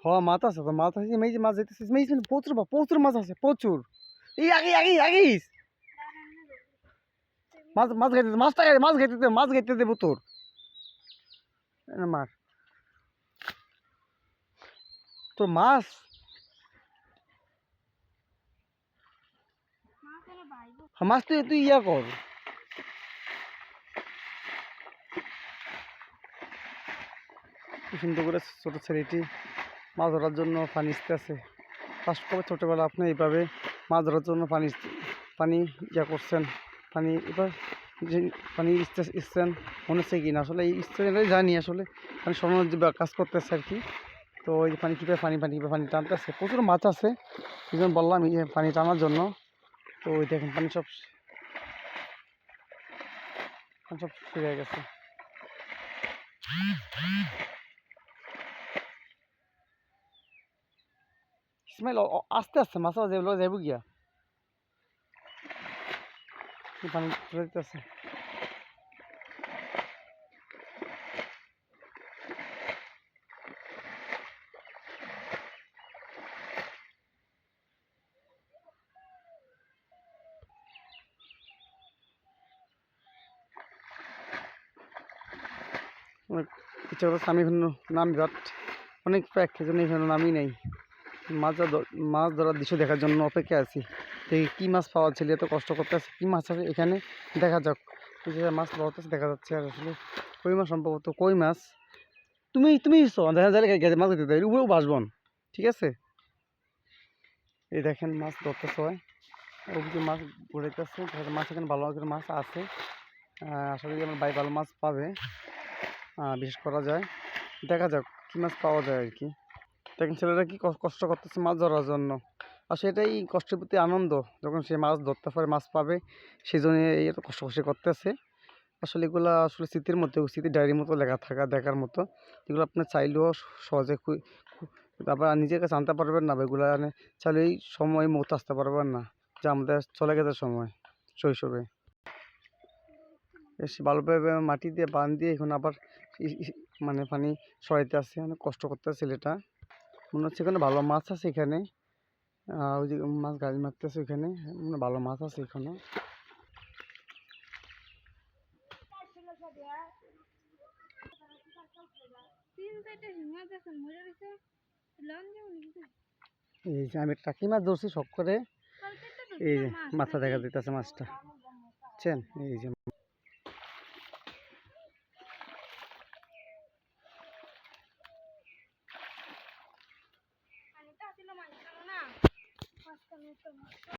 হ্যাঁ মাছ আছে তো, মাছ আছে, মেয়ে যে মাছ যেতেছে, মেয়ে প্রচুর প্রচুর মাছ আছে, প্রচুর। এই আগিস মাছ, মাছ খাইতে, মাছটা খাই, মাছ খাইতে দেবো তোর। মার তোর মাছ। মাছ তুই তুই ইয়া কর। সুন্দর করে ছোট ছেলেটি মাছ ধরার জন্য পানি আসতেছে। ফার্স্ট করে ছোটোবেলা আপনি এইভাবে মাছ ধরার জন্য পানি ইয়া করছেন, পানি এবার যে পানি ইচ্ছেন মনে হচ্ছে কি না, আসলে এই ইচ্ছে জানি আসলে পানি সরানোর যে কাজ করতেছে আর কি। তো ওই যে পানি কীভাবে কীভাবে পানি টানতেছে, প্রচুর মাছ আছে, এই জন্য বললাম এই পানি টানার জন্য। তো ওই দেখেন পানি সব শুকিয়ে গেছে। ইসমাইল আস্তে আস্তে মাছ যাইব গিয়া, পানি তুলে দিতেছে। অনেক ইচ্ছা করছে আমি এখানে নাম, বাট অনেক প্যাক, সেজন্য এখানে নামই নেই। মাছ ধরার দৃশ্য দেখার জন্য অপেক্ষা আছি। দেখি কী মাছ পাওয়া ছিল, এত কষ্ট করতে আছে, কী মাছ আছে এখানে দেখা যাক। মাছ পাওয়া দেখা যাচ্ছে, আর আসলে কই মাছ, সম্ভবত কই মাছ। তুমি তুমি দেখা যায় গেছে মাছ ধরতে দেয় উপরেও বাসবন, ঠিক আছে। এই দেখেন মাছ ধরতেছে হয়, ওদিকে মাছ ঘুরাইতেছে, মাছ এখানে ভালো মাছ আছে। আশা করি আমার ভাই ভালো মাছ পাবে, বিশেষ করা যায়। দেখা যাক কী মাছ পাওয়া যায় আর কি। দেখেন ছেলেরা কি কষ্ট করতেছে মাছ ধরার জন্য, আর সেটাই কষ্টের প্রতি আনন্দ, যখন সে মাছ ধরতে পারে, মাছ পাবে, সেই জন্য এত কষ্ট করতেছে। আসলে এগুলো আসলে স্মৃতির মধ্যে, স্মৃতি ডায়েরির মতো লেখা থাকা দেখার মতো। এগুলো আপনি চাইলেও সহজে আবার নিজের কাছে আনতে পারবেন না, এগুলো চাইলেই সময় মতো আসতে পারবেন না, যে আমাদের চলে গেছে সময় শৈশবে। বেশ ভালোভাবে মাটি দিয়ে বান দিয়ে এখন আবার পানি সরাইতে আসছে, অনেক কষ্ট করতে ছেলেটা। মনে হচ্ছে এখানে ভালো মাছ আছে এখানে, ওই যে মাছ গাড়ি মারতেছে ওইখানে, ভালো মাছ আছে এখানে। এই যে আমি টাকি মাছ ধরছি শখ করে, এই যে মাথা দেখা দিতেছে মাছটা, বুঝছেন। এই যে